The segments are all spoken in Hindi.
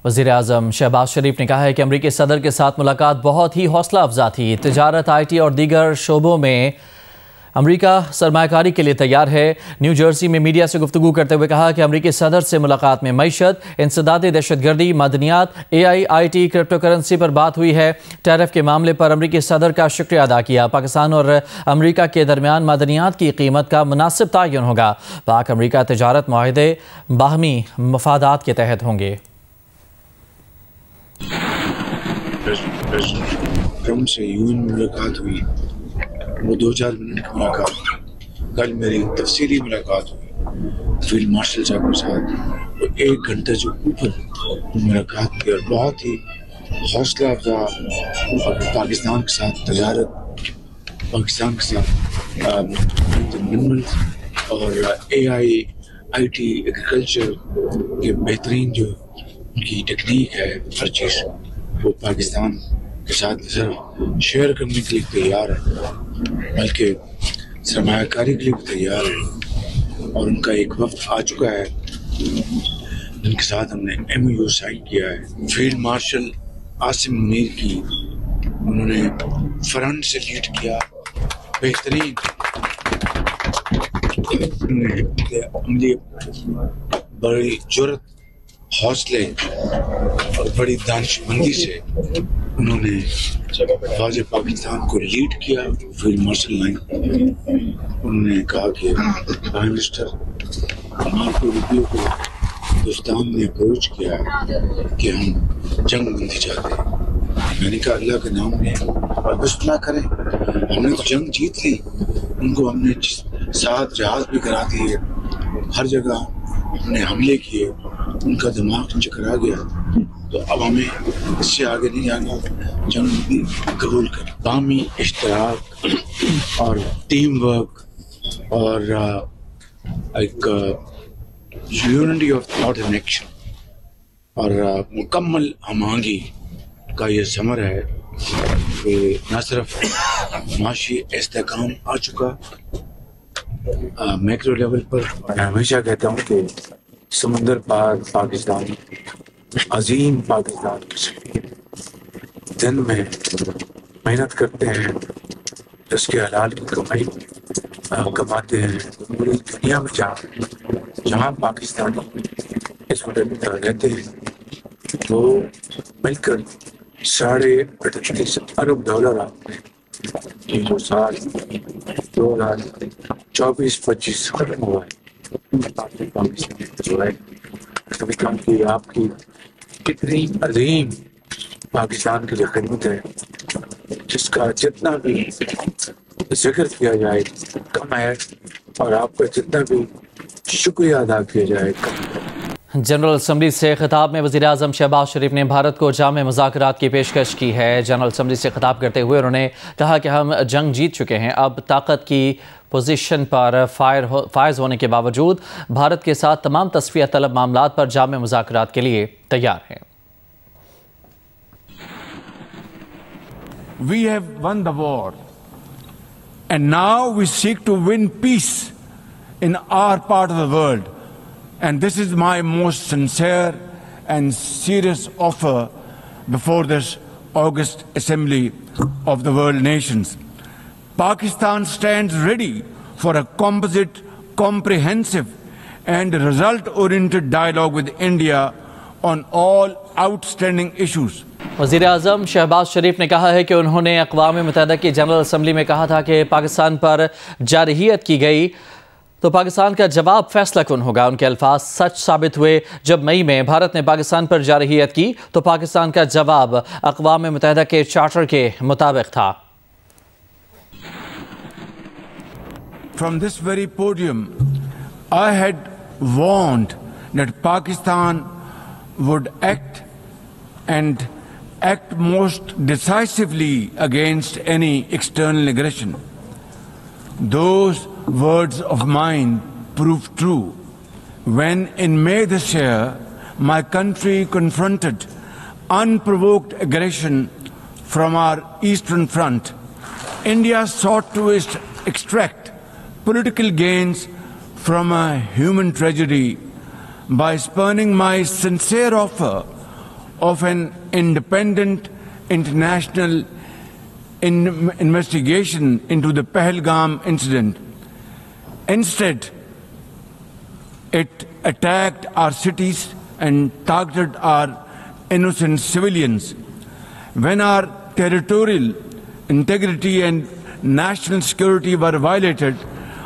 वज़ीर-ए-आज़म शहबाज शरीफ ने कहा है कि अमरीकी सदर के साथ मुलाकात बहुत ही हौसला अफजा थी। तिजारत, IT और दीगर शोबों में अमरीका सरमायाकारी के लिए तैयार है। न्यू जर्सी में मीडिया से गुफ्तगू करते हुए कहा कि अमरीकी सदर से मुलाकात में मईशत, इंसदाद दहशतगर्दी, मदनियात, AI, IT, क्रिप्टो करेंसी पर बात हुई है। टैरिफ के मामले पर अमरीकी सदर का शुक्रिया अदा किया। पाकिस्तान और अमरीका के दरमियान मदनियात की कीमत का मुनासिब तयन होगा। पाक अमरीका तजारत मुआहदे बाहमी मफादात के तहत होंगे। ट्रम्प से यूएन मुलाकात हुई, वो 2-4 मिनट की मुलाकात। कल मेरी तफसीली मुलाकात हुई फील्ड मार्शल साहब के साथ, वो 1 घंटे से ऊपर मुलाकात की और बहुत ही हौसला अफजा पाकिस्तान के साथ तजारत, पाकिस्तान के साथ मिनरल्स और AI, IT, एग्रीकल्चर के बेहतरीन जो उनकी टेक्निक है, हर चीज़ वो पाकिस्तान के साथ सिर्फ शेयर करने के लिए तैयार है, बल्कि सरमायाकारी के लिए भी तैयार है। और उनका एक वक्त आ चुका है जिनके साथ हमने MOU साइन किया है। फील्ड मार्शल आसिम मुनीर की उन्होंने फ्रंट से लीड किया, बेहतरीन बड़ी जुर्रत, हौसले और बड़ी दानिशमंदी से उन्होंने फौज पाकिस्तान को लीड किया। फील्ड मार्शल लाइन उन्होंने कहा कि प्राइम मिनिस्टर मार्को रूबियो को हिंदुस्तान ने अप्रोच किया कि हम जंग बंदी चाहते हैं। मैंने कहा अल्लाह के नाम में और बिस्मिल्लाह करें, हमने तो जंग जीत ली। उनको हमने 7 जहाज भी करा दिए, हर जगह हमने हमले किए, उनका दिमाग चकरा गया। तो अब हमें इससे आगे नहीं जाना, जंग भी कबूल कर। बामी इश्तराक और टीम वर्क और एक unity of thought and action और मुकम्मल हमांगी का ये समर है कि न सिर्फ माशी इस्तेहकाम आ चुका मैक्रो लेवल पर। मैं हमेशा कहता हूँ कि समुंदर पार पाकिस्तान, अजीम पाकिस्तान के सफीर दिन में मेहनत करते हैं, उसके हलाल की कमाई कमाते हैं। पूरी दुनिया में जहाँ पाकिस्तानी इस वक्त रहते हैं वो मिलकर $38.5 अरब आपने ये जो साल 2024-25 खत्म हुआ है पाकिस्तान की आपकी कितनी अजीम पाकिस्तान के लिए खिदमत है, जिसका जितना भी जिक्र किया जाए कम है और आपका जितना भी शुक्रिया अदा किया जाए कम है। जनरल असम्बली से खिताब में वज़ीर-ए-आज़म शहबाज शरीफ ने भारत को जामे मुज़ाकरात की पेशकश की है। जनरल असम्बली से खिताब करते हुए उन्होंने कहा कि हम जंग जीत चुके हैं, अब ताकत की पोजीशन पर फायज होने के बावजूद भारत के साथ तमाम तस्फिया तलब मामलात पर जामे मुज़ाकरात के लिए तैयार हैं। We have won the war and now we seek to win peace in our part of the world. And this is my most sincere and serious offer before this August Assembly of the World Nations. Pakistan stands ready for a composite, comprehensive and result-oriented dialogue with India on all outstanding issues. वज़ीर-ए-आज़म शहबाज शरीफ ने कहा है कि उन्होंने अक़वाम मुत्तहिदा की जनरल असम्बली में कहा था कि पाकिस्तान पर जारहियत की गई तो पाकिस्तान का जवाब फैसला कुन होगा। उनके अल्फाज सच साबित हुए। जब मई में भारत ने पाकिस्तान पर जारहियत की तो पाकिस्तान का जवाब अक़वाम मुत्तहिदा के चार्टर के मुताबिक था। From this very podium, I had warned that Pakistan would act most decisively against any external aggression. Those words of mine proved true when in May this year my country confronted unprovoked aggression from our eastern front. India sought to extract political gains from a human tragedy by spurning my sincere offer of an independent international investigation into the Pahalgam incident. Instead, it attacked our cities and targeted our innocent civilians. When our territorial integrity and national security were violated,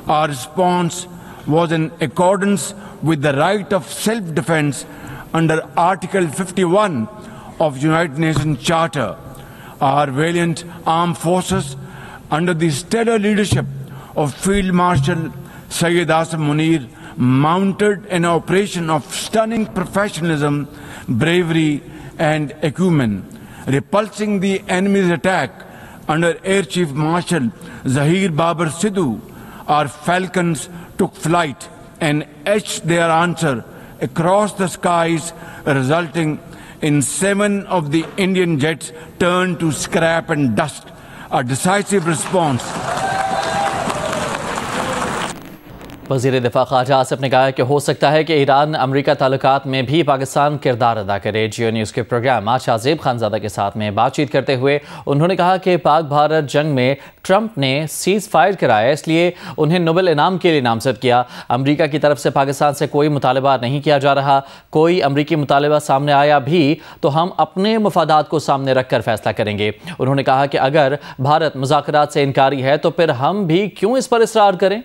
our response was in accordance with the right of self-defense under Article 51 of United Nations Charter. Our valiant armed forces, under the stellar leadership of Field Marshal Syed Asim Munir, mounted an operation of stunning professionalism, bravery and acumen, repulsing the enemy's attack under Air Chief Marshal Zahir Babar Sidhu. Our falcons took flight and etched their answer across the skies, resulting in 7 of the Indian jets turned to scrap and dust. A decisive response. वज़ीर दिफ़ा ख़ारजा आसिफ ने कहा कि हो सकता है कि ईरान अमरीका ताल्लुकात में भी पाकिस्तान किरदार अदा करे। जियो न्यूज़ के प्रोग्राम आशा ज़ेब खानज़ादा के साथ में बातचीत करते हुए उन्होंने कहा कि पाक भारत जंग में ट्रंप ने सीज़ फायर कराया, इसलिए उन्हें नोबेल इनाम के लिए नामज़द किया। अमरीका की तरफ से पाकिस्तान से कोई मुतालबा नहीं किया जा रहा। कोई अमरीकी मुतालबा सामने आया भी तो हम अपने मफादात को सामने रख कर फैसला करेंगे। उन्होंने कहा कि अगर भारत मुज़ाकरात से इनकारी है तो फिर हम भी क्यों इस पर इसरार करें।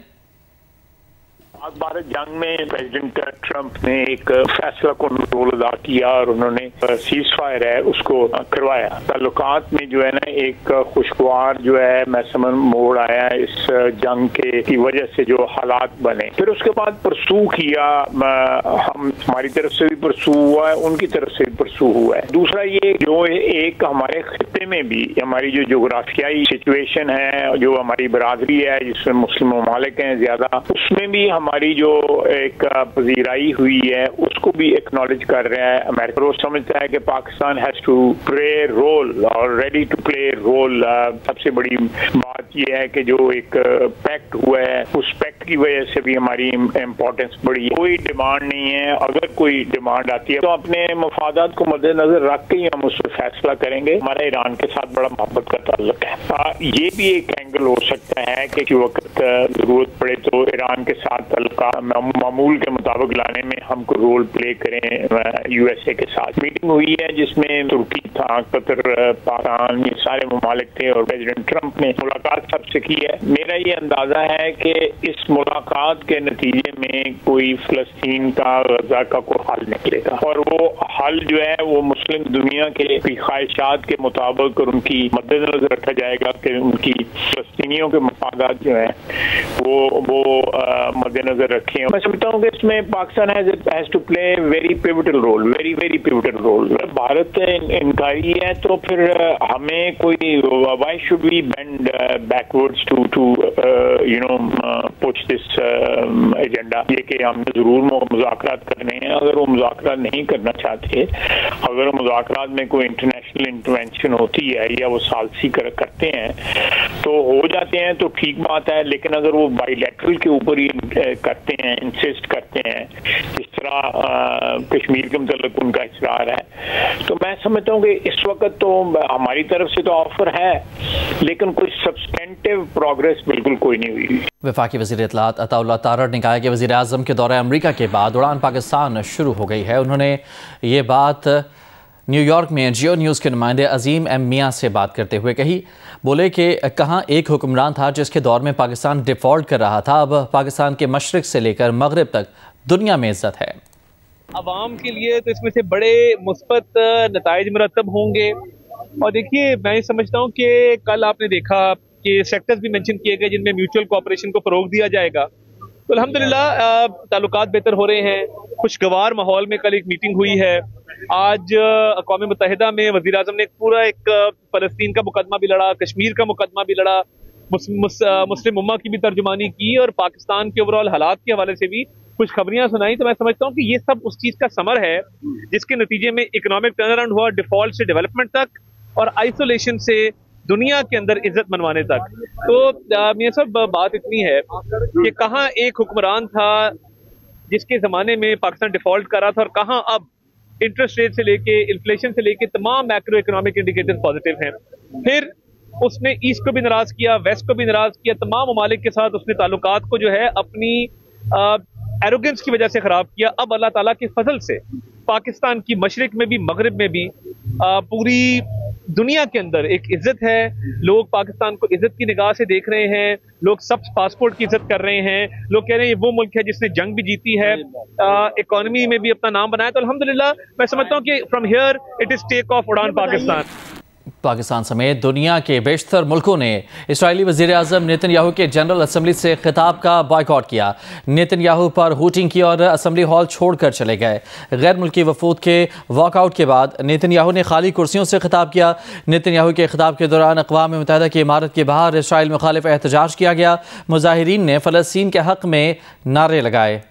पाक भारत जंग में प्रेसिडेंट ट्रंप ने एक फैसला को रोल अदा किया और उन्होंने सीज फायर है उसको करवाया। ताल्लुकात में जो है ना एक खुशगवार जो है मैं समझ मोड़ आया इस जंग की वजह से जो हालात बने। फिर उसके बाद परसू किया, हम हमारी तरफ से भी परसू हुआ है, उनकी तरफ से भी परसू हुआ है। दूसरा ये जो एक हमारे खित्ते में भी हमारी जो जोग्राफियाई सिचुएशन है, जो हमारी बरादरी है जिसमें मुस्लिम ममालिक हैं ज्यादा, उसमें भी हमारी जो एक पजीराई हुई है उसको भी एक्नॉलेज कर रहा है अमेरिका। वो समझता है कि Pakistan has to play role और रेडी टू प्ले रोल। सबसे बड़ी बात यह है कि जो एक पैक्ट हुआ है उस पैक्ट की वजह से भी हमारी इम्पोर्टेंस बढ़ी। कोई डिमांड नहीं है, अगर कोई डिमांड आती है तो अपने मफादात को मद्देनजर रख के ही हम उस पर फैसला करेंगे। हमारा ईरान के साथ बड़ा मोहब्बत का ताल्लुक है। ये भी एक एंगल हो सकता है कि किसी वक्त जरूरत पड़े तो ईरान के साथ मामूल के मुताबिक लाने में हमको रोल प्ले करें। यूएसए के साथ मीटिंग हुई है जिसमें तुर्की था, कतर, पाकिस्तान, ये सारे ममालिक थे और प्रेसिडेंट ट्रंप ने मुलाकात सबसे की है। मेरा ये अंदाजा है कि इस मुलाकात के नतीजे में कोई फलस्तीन का, गजा का कोई हल निकलेगा और वो हल जो है वो मुस्लिम दुनिया के ख्वाहिशात के मुताबिक और उनकी मद्देनजर रखा जाएगा कि उनकी फलस्तीनियों के मफादात जो है वो मद्देनजर रखें। मैं समझता हूँ कि इसमें Pakistan has to play very pivotal role, very pivotal role. Bharat इनकारी है तो फिर हमें कोई why should we bend backwards to you know push this agenda. ये कि हमने जरूर मुज़ाकरात करने हैं। अगर वो मुज़ाकरात नहीं करना चाहते, अगर मुज़ाकरात में कोई इंटरनेशनल इंटरवेंशन होती है या वो सालसी करते हैं तो हो जाते हैं तो ठीक बात है, लेकिन अगर वो बाइलैटरल के ऊपर ही करते हैं, इंसिस्ट करते हैं, जिस तरह कश्मीर के मतलब उनका इसरार है, तो मैं समझता हूँ कि इस वक्त तो हमारी तरफ से तो ऑफर है लेकिन कोई सब्सटेंटिव प्रोग्रेस बिल्कुल कोई नहीं हुई। वफाकी वज़ीर इत्तलात अताउल्लाह तारड़ ने कहा कि वज़ीर आज़म के दौरे अमरीका के बाद उड़ान पाकिस्तान शुरू हो गई है। उन्होंने ये बात न्यूयॉर्क में जियो न्यूज़ के नुमाइंदे अजीम एम मियाँ से बात करते हुए कही। बोले कि कहाँ एक हुक्मरान था जिसके दौर में पाकिस्तान डिफ़ॉल्ट कर रहा था, अब पाकिस्तान के मशरिक़ से लेकर मगरिब तक दुनिया में इज़्ज़त है। अवाम के लिए तो इसमें से बड़े मुस्बत नताइज मुरतब होंगे। और देखिए, मैं समझता हूँ कि कल आपने देखा कि सेक्टर्स भी मेंशन किए गए जिनमें म्यूचुअल कोऑपरेशन को फ़रोग दिया जाएगा। तो अल्हम्दुलिल्लाह ताल्लुकात बेहतर हो रहे हैं। खुशगवार माहौल में कल एक मीटिंग हुई है। आज अक़वाम मुत्तहिदा में वज़ीर आज़म ने पूरा एक फ़लस्तीन का मुकदमा भी लड़ा, कश्मीर का मुकदमा भी लड़ा, मुस्लिम उम्मा की भी तर्जुमानी की और पाकिस्तान के ओवरऑल हालात के हवाले से भी कुछ खबरियां सुनाई। तो मैं समझता हूँ कि ये सब उस चीज़ का समर है जिसके नतीजे में इकोनॉमिक टर्न अराउंड हुआ, डिफॉल्ट से डेवलपमेंट तक और आइसोलेशन से दुनिया के अंदर इज्जत मनवाने तक। तो ये सब बात इतनी है कि कहाँ एक हुक्मरान था जिसके ज़माने में पाकिस्तान डिफॉल्ट कर रहा था और कहाँ अब इंटरेस्ट रेट से लेके इन्फ्लेशन से लेके तमाम मैक्रो इकोनॉमिक इंडिकेटर्स पॉजिटिव हैं। फिर उसने ईस्ट को भी नाराज किया, वेस्ट को भी नाराज किया, तमाम ममालिक के साथ उसने ताल्लुकात को जो है अपनी एरोगेंस की वजह से खराब किया। अब अल्लाह ताला के फजल से पाकिस्तान की मशरिक में भी मगरिब में भी पूरी दुनिया के अंदर एक इज्जत है। लोग पाकिस्तान को इज्जत की निगाह से देख रहे हैं, लोग सब पासपोर्ट की इज्जत कर रहे हैं, लोग कह रहे हैं ये वो मुल्क है जिसने जंग भी जीती है, इकोनॉमी में भी अपना नाम बनाया। तो अल्हम्दुलिल्लाह मैं समझता हूँ कि from here it is take off उड़ान पाकिस्तान। पाकिस्तान समेत दुनिया के बेशतर मुल्कों ने इसराइली वज़ीर आज़म नेतन्याहू के जनरल असम्बली से खिताब का बॉयकॉट किया। नेतन्याहू पर हूटिंग की और असम्बली हॉल छोड़कर चले गए। गैर मुल्की वफूद के वॉकआउट के बाद नेतन्याहू ने खाली कुर्सियों से खिताब किया। नेतन्याहू के खिताब के दौरान अक़वाम मुत्तहिदा की इमारत के बाहर इसराइल मुखालिफ एहतजाज किया गया। मुजाहिरीन ने फ़लस्तीन के हक़ में नारे लगाए।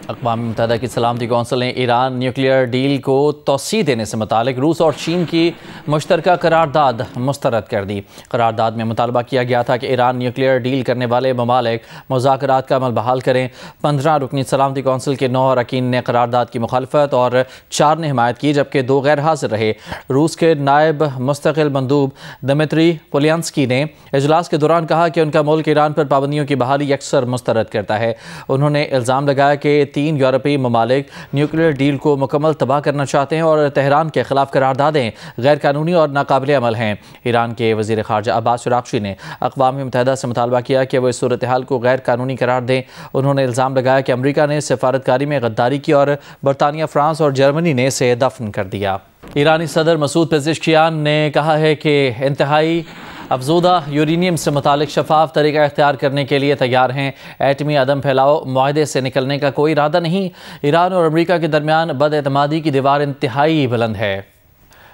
अक़वाम मुत्तहिदा की सलामती कौंसिल ने ईरान न्यूक्लियर डील को तौसीह देने से मुतालिक रूस और चीन की मुश्तरका करारदाद मुस्तरद कर दी। करारदाद में मुतालबा किया गया था कि ईरान न्यूक्लियर डील करने वाले ममालिक मुज़ाकरात का अमल बहाल करें। 15 रुकनी सलामती कौंसिल के 9 अरकान ने करारदाद की मुखालफत और 4 ने हिमायत की, जबकि 2 गैर हाजिर रहे। रूस के नायब मुस्तकिल मंदूब दमित्री पोलियांस्की ने इजलास के दौरान कहा कि उनका मुल्क ईरान पर पाबंदियों की बहाली अक्सर मुस्तरद करता है। उन्होंने इल्ज़ाम लगाया कि 3 यूरोपीय ममालिक न्यूक्लियर डील को मुकम्मल तबाह करना चाहते हैं और तेहरान के खिलाफ करारदादें गैर कानूनी और नाकाबिल अमल हैं। ईरान के वज़ीर ख़ारजा अब्बास अराग़ची ने अक़वाम मुत्तहिदा से मुतालबा किया कि वह इस सूरत हाल को गैर कानूनी करार दें। उन्होंने इल्ज़ाम लगाया कि अमरीका ने सफारतकारी में गद्दारी की और बरतानिया, फ्रांस और जर्मनी ने इसे दफन कर दिया। ईरानी सदर मसूद पेज़ेश्कियान ने कहा है कि इंतहाई अफजूदा यूरेनियम से मुतालिक शफाफ तरीका इख्तियार करने के लिए तैयार हैं। एटमी अदम फैलाओ मुआहदे से निकलने का कोई इरादा नहीं। ईरान और अमरीका के दरमियान बदएतमादी की दीवार इंतहाई बुलंद है।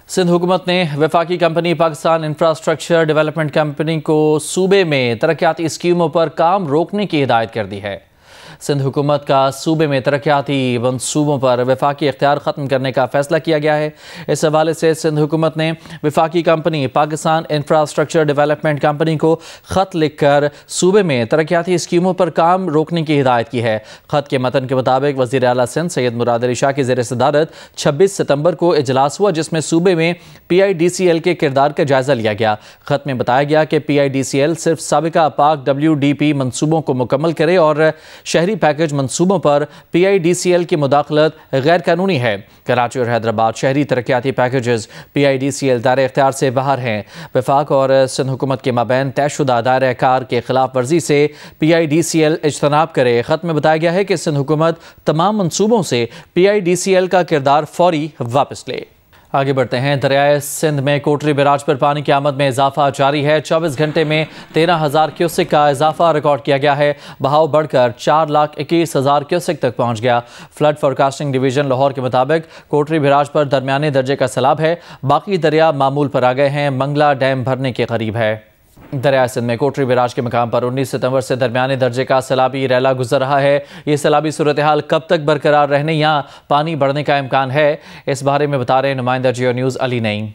सिंध हुकूमत ने वफाकी company Pakistan infrastructure development company को सूबे में तरक्याती स्कीमों पर काम रोकने की हिदायत कर दी है। सिंध हुकूमत का सूबे में तरक्याती मनसूबों पर वफाकी इख्तियार ख़त्म करने का फ़ैसला किया गया है। इस हवाले से सिंध हुकूमत ने वफाकी company Pakistan infrastructure development company को ख़त लिखकर सूबे में तरक्याती स्कीमों पर काम रोकने की हिदायत की है। ख़त के मतन के मुताबिक वज़ीर आला सिंध सैयद मुराद अली शाह की ज़ेर सदारत 26 सितम्बर को इजलास हुआ, जिसमें सूबे में PIDCL के किरदार का जायज़ा लिया गया। ख़त में बताया गया कि PIDCL सिर्फ साबिका पाक WDP मनसूबों को मुकम्मल करे और शहरी पैकेज मंसूबों पर PIDCL की मुदाखलत गैर कानूनी है। कराची और हैदराबाद शहरी तरक्याती पैकेजेस PIDCL दायरे इख्तियार से बाहर हैं। वफाक और सिंध हुकूमत के माबैन तयशुदा दायरे कार के खिलाफ वर्जी से PIDCL इज्तनाब करे। ख़त में बताया गया है कि सिंध हुकूमत तमाम मंसूबों से PIDCL का किरदार फौरी वापस ले। आगे बढ़ते हैं। दरियाए सिंध में कोटरी बैराज पर पानी की आमद में इजाफा जारी है। 24 घंटे में 13,000 क्यूसेक का इजाफा रिकॉर्ड किया गया है। बहाव बढ़कर 4,21,000 क्यूसेक तक पहुंच गया। फ्लड फोरकास्टिंग डिवीजन लाहौर के मुताबिक कोटरी बैराज पर दरमियाने दर्जे का सैलाब है। बाकी दरिया मामूल पर आ गए हैं। मंगला डैम भरने के करीब है। दरिया सिंध में कोटरी बैराज के मकाम पर 19 सितंबर से दरमियाने दर्जे का सैलाबी रैला गुजर रहा है। ये सैलाबी सूरत हाल कब तक बरकरार रहने या पानी बढ़ने का इम्कान है, इस बारे में बता रहे हैं नुमाइंदा जियो न्यूज़ अली नईम।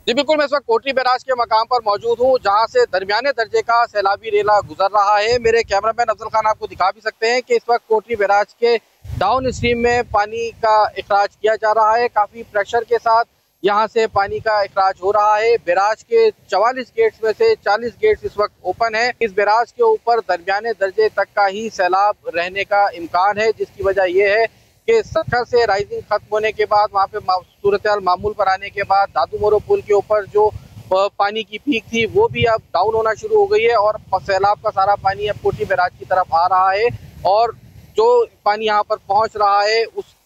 जी बिल्कुल, मैं इस वक्त कोटरी बैराज के मकाम पर मौजूद हूँ, जहाँ से दरमियाने दर्जे का सैलाबी रेला गुजर रहा है। मेरे कैमरामैन अफजल खान आपको दिखा भी सकते हैं कि इस वक्त कोटरी बैराज के डाउन स्ट्रीम में पानी का इखराज किया जा रहा है। काफ़ी प्रेशर के साथ यहाँ से पानी का इखराज हो रहा है। बैराज के 44 गेट्स में से 40 गेट्स इस वक्त ओपन है। इस बैराज के ऊपर दरमियाने दर्जे तक का ही सैलाब रहने का इम्कान है, जिसकी वजह यह है कि सखर से राइजिंग खत्म होने के बाद वहाँ पे सूरत हाल मामूल पर आने के बाद दादू मोरो पुल के ऊपर जो पानी की पीक थी वो भी अब डाउन होना शुरू हो गई है और सैलाब का सारा पानी अब कोटरी बैराज की तरफ आ रहा है। और जो पानी यहाँ पर पहुँच रहा है उस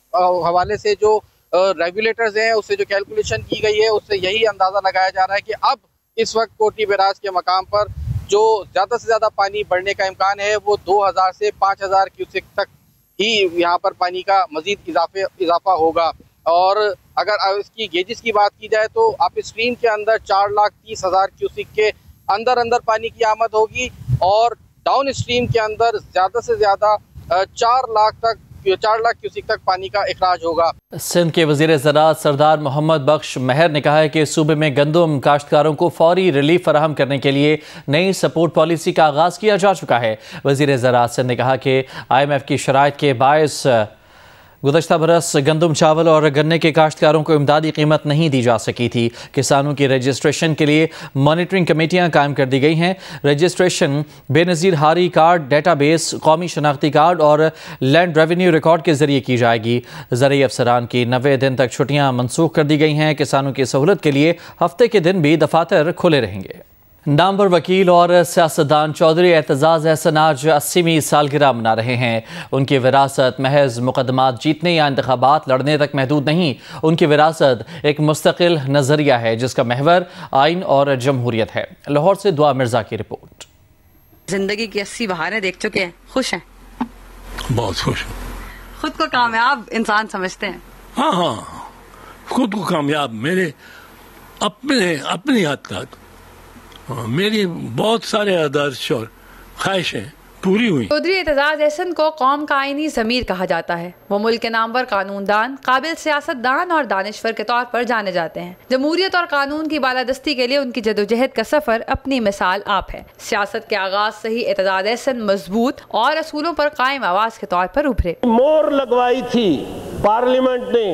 हवाले से जो रेगुलेटर्स हैं, उससे जो कैलकुलेशन की गई है, उससे यही अंदाज़ा लगाया जा रहा है कि अब इस वक्त कोटरी बैराज के मकाम पर जो ज़्यादा से ज़्यादा पानी बढ़ने का इम्कान है वो 2000 से 5000 क्यूसेक तक ही यहाँ पर पानी का मजीद इजाफा होगा। और अगर इसकी गेजेस की बात की जाए तो आप स्ट्रीम के अंदर 4,30,000 क्यूसेक के अंदर पानी की आमद होगी और डाउन स्ट्रीम के अंदर ज़्यादा से ज़्यादा 4 लाख क्यूसेक तक पानी का इखराज होगा। सिंध के वज़ीर ज़राअत सरदार मोहम्मद बख्श महर ने कहा है कि सूबे में गंदम काश्तकारों को फौरी रिलीफ फराहम करने के लिए नई सपोर्ट पॉलिसी का आगाज़ किया जा चुका है। वज़ीर ज़राअत सिंध ने कहा कि IMF की शराइत के बायस गुज़श्ता बरस गंदम, चावल और गन्ने के काश्तकारों को इमदादी कीमत नहीं दी जा सकी थी। किसानों की रजिस्ट्रेशन के लिए मॉनिटरिंग कमेटियां कायम कर दी गई हैं। रजिस्ट्रेशन बेनज़ीर हारी कार्ड, डेटाबेस, कौमी शनाख्ती कार्ड और लैंड रेवेन्यू रिकॉर्ड के जरिए की जाएगी। ज़राई अफसरान की 90 दिन तक छुट्टियां मनसूख कर दी गई हैं। किसानों की सहूलत के लिए हफ्ते के दिन भी दफातर खुले रहेंगे। नामवर वकील और सियासतदान चौधरी एतजाज़ अहसन आज 80वीं सालगिरह मना रहे हैं। उनकी विरासत महज मुकदमात जीतने या इंतखाबात लड़ने तक महदूद नहीं। उनकी विरासत एक मुस्तकिल नज़रिया है जिसका महवर आइन और जमहूरियत है। लाहौर से दुआ मिर्जा की रिपोर्ट। जिंदगी की 80 बहारें देख चुके हैं, खुश हैं? बहुत खुश हूँ। खुद को कामयाब इंसान समझते हैं? हाँ, खुद को कामयाब मेरे अपनी हद तक मेरी बहुत सारे आदर्श और ख्वाहिशें पूरी हुई। चौधरी एतजाज़ अहसन को कौम का आईनी ज़मीर कहा जाता है। वो मुल्क के नामवर कानूनदान, काबिल सियासतदान और दानिश्वर के तौर पर जाने जाते हैं। जमहूरियत और कानून की बालादस्ती के लिए उनकी जदोजहद का सफर अपनी मिसाल आप है। सियासत के आगाज से ही एतजाज़ अहसन मजबूत और असूलों पर कायम आवाज के तौर पर उभरे। मोहर लगवाई थी पार्लियामेंट ने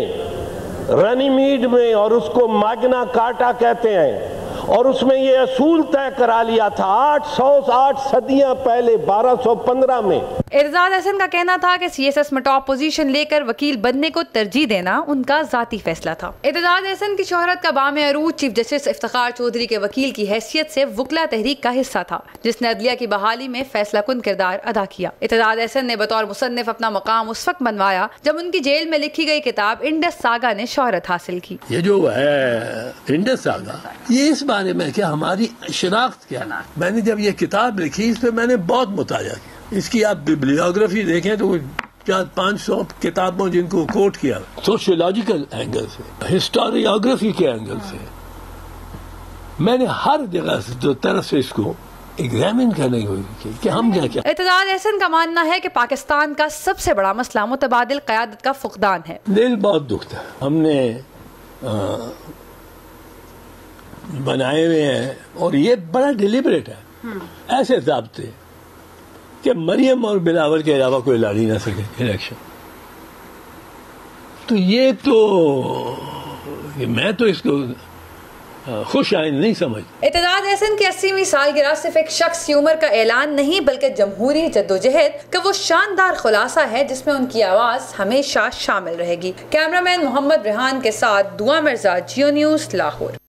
रनीमीड में और उसको मैग्ना कार्टा कहते हैं और उसमें ये असूल तय करा लिया था 808 सदियां पहले 1215 में। एतजाज़ अहसन का कहना था कि सीएसएस में टॉप पोजीशन लेकर वकील बनने को तरजीह देना उनका जाती फैसला था। एतजाज़ अहसन की शोहरत का बामे अरूज चीफ जस्टिस इफ्तिखार चौधरी के वकील की हैसियत से वकला तहरीक का हिस्सा था, जिसने अदलिया की बहाली में फैसला कुन किरदार अदा किया। एतजाज़ अहसन ने बतौर मुसन्निफ अपना मकाम उस वक्त मनवाया जब उनकी जेल में लिखी गई किताब इंडस सागा ने शोहरत हासिल की। ये जो है इंडस सागा, ये इस बारे में क्या हमारी शिनाख्त क्या ना। मैंने जब ये किताब लिखी इस पे मैंने बहुत मुताजा किया। इसकी आप बिब्लियोग्राफी देखें तो 400-500 किताबों जिनको कोट किया, सोशियोलॉजिकल एंगल से, हिस्टोरियोग्राफी के एंगल से, मैंने हर जगह से जो तरफ से इसको एग्जामिन करने की कि हम क्या। एतजाज़ अहसन का मानना है कि पाकिस्तान का सबसे बड़ा मसला मुतबादिल क़यादत का फुकदान है। दिल बहुत दुखता है। हमने बनाए हुए हैं और ये बड़ा डिलिबरेट है, ऐसे ज़ाब्ते कि मरियम और बिलावल के अलावा कोई लड़ ही ना सके इलेक्शन। तो मैं तो इसको खुश आइन नहीं समझ। एतजाज़ अहसन की 80वीं सालगिरह सिर्फ एक शख्स की उम्र का ऐलान नहीं बल्कि जमहूरी जद्दोजहद का वो शानदार खुलासा है जिसमें उनकी आवाज हमेशा शामिल रहेगी। कैमरामैन मोहम्मद रेहान के साथ दुआ मिर्जा, जियो न्यूज़, लाहौर।